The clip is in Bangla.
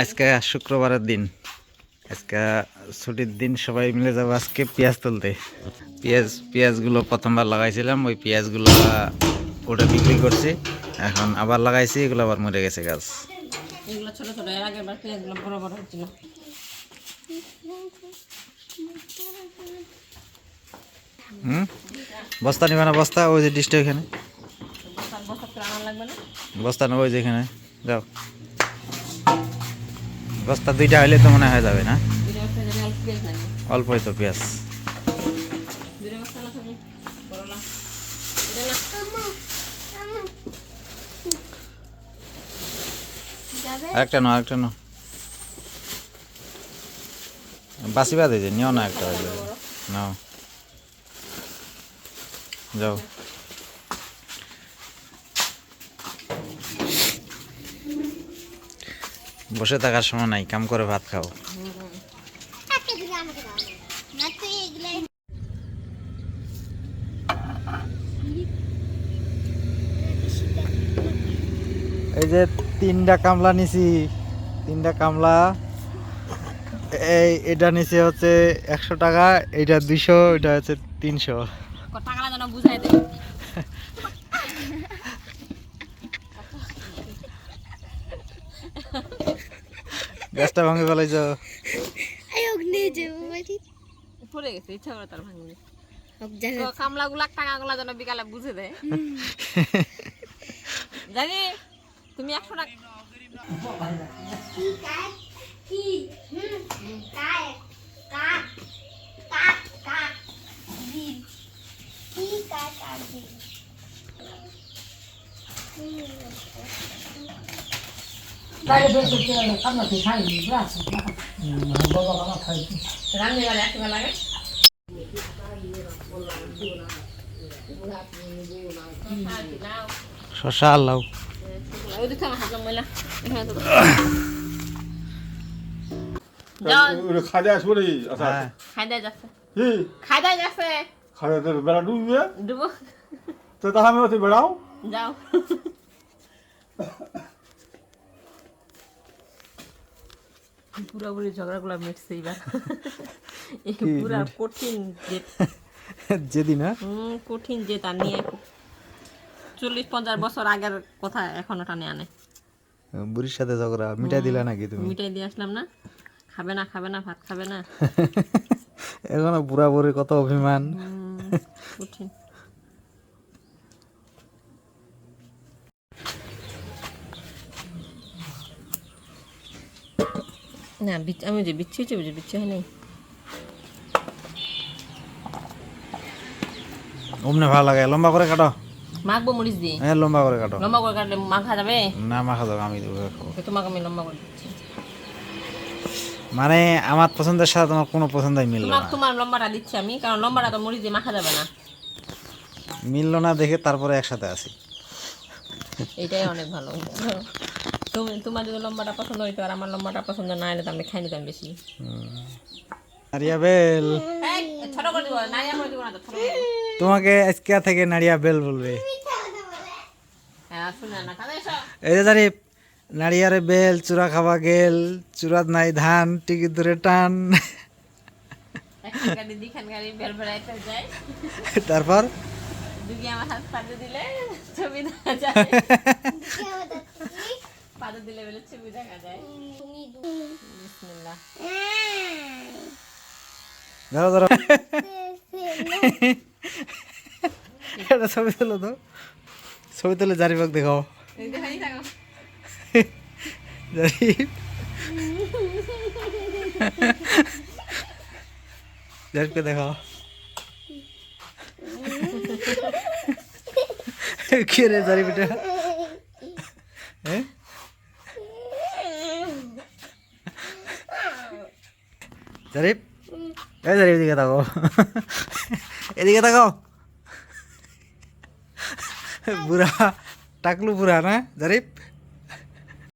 আজকে শুক্রবারের দিন, আজকে ছুটির দিন, সবাই মিলে যাবো আজকে পেঁয়াজ তুলতে। পেঁয়াজগুলো প্রথমবার লাগাইছিলাম, ওই পেঁয়াজগুলো ওটা বিক্রি করছি, এখন আবার লাগাইছি, এগুলো আবার মরে গেছে গাছ। এগুলো ছোট ছোট, এর আগে পেঁয়াজগুলো বড় বড় হচ্ছিল। বস্তা নিবে না? বস্তা ওই যে ডিশটা ওইখানে, লাগবে না বস্তা নেবো ওই যে এখানে, যাও। বস্তা দুইটা হইলে তো মনে হয়ে যাবে না? অল্পই তো পেঁয়াজ। আরেকটা নো, আরেকটা নো, বাসি বাদে যে নিও না, একটা নাও, যাও। বসে থাকার সময় নাই, কাম করে ভাত খাও। এই যে 3টা কামলা নিছি, 3টা কামলা, এটা নিচে হচ্ছে 100 টাকা, এটা 200, এটা হচ্ছে 300 টাকা যেন বুঝাই দে। গাছটা ভাঙে ফেলাইছ, পড়ে গেছে, ইচ্ছা করে তার ভাঙবে। কামলা গুলা টাকা গুলা যেন বিকালে বুঝে দেয়। জানি তুমি 100 টাকা লাগে। শশা আল্লাহ খাইতে আসবো রে। আচ্ছা খাইদাই যাচ্ছে, কি খাইদাই যাচ্ছে, খাইতে বেড়া ডুববে ডুবো, তো তাহলে আমি বেড়াও। যাও। পুরাপুরি ঝগড়াগুলো মিটছে এবার। পুরা কঠিন যে যেদিন কঠিন যে তা নিয়ে 40-50 বছর আগের কথা এখনো টানে আনে। বুড়ির সাথে ঝগড়া মিটাই দিলা নাকি তুমি? মিটাই দিয়ে আসলাম না, খাবে না খাবে না, ভাত খাবে না, এখনো বুড়া বুড়ির কত অভিমান। কঠিন। না আমি যে বিচ্ছি হচ্ছে, বুঝে বিচ্ছি হয় নাই। অমনে ভালো লাগে, লম্বা করে কাটো। মাখবো মরিচ দিয়ে, হ্যাঁ লম্বা করে কাটো। লম্বা করে কাটলে মাখা যাবে না মাখা যাবে, আমি দেবো খাবো। তোমাকে আমি লম্বা করে দিচ্ছি। মানে আমার পছন্দের সাথে তোমার কোনো পছন্দই মিললো না। তোমার লম্বাটা দিচ্ছি আমি, কারণ লম্বাটা তো মরিচ দিয়ে মাখা যাবে না। মিললো না দেখে তারপরে একসাথে আছি। এটাই অনেক ভালো। তোমার যদি লম্বাটা পছন্দ হইতো আর আমার লম্বাটা পছন্দ না হলে তো আমি খাই নিতাম বেশি। নারিয়া বেল, ছোট করে দিব, নাইয়া করে দিব না তো, ছোট করে। তোমাকে আজকে থেকে নারিয়া বেল বলবে। হ্যাঁ শুনে না, কাজে এসো। এই যে জানি নারিয়ারে বেল, চূড়া খাওয়া গেল, চূড়াত নাই ধান, টিকিট ধরে টান। একখান গাড়ি দুইখান গাড়ি বেল বেড়াইতে যায়, তারপর দুগি আমার হাত পাতে দিলে ছবি দেখা যায়, পাতে দিলে বলে ছবি দেখা যায়। বিসমিল্লাহ। ধরো ধরো, এটা ছবি তুলো তো, ছবি তুলে জারিফাক দেখাও। এই দেখাই থাকো। জারিফ, জারিফকে দেখাও। কে রে জারিফ এটা? হ্যাঁ জারিফ, এই জারিফ এদিকে তাকাও, এদিকে তাকাও। বুড়া টাকলু বুড়া না জারিফ?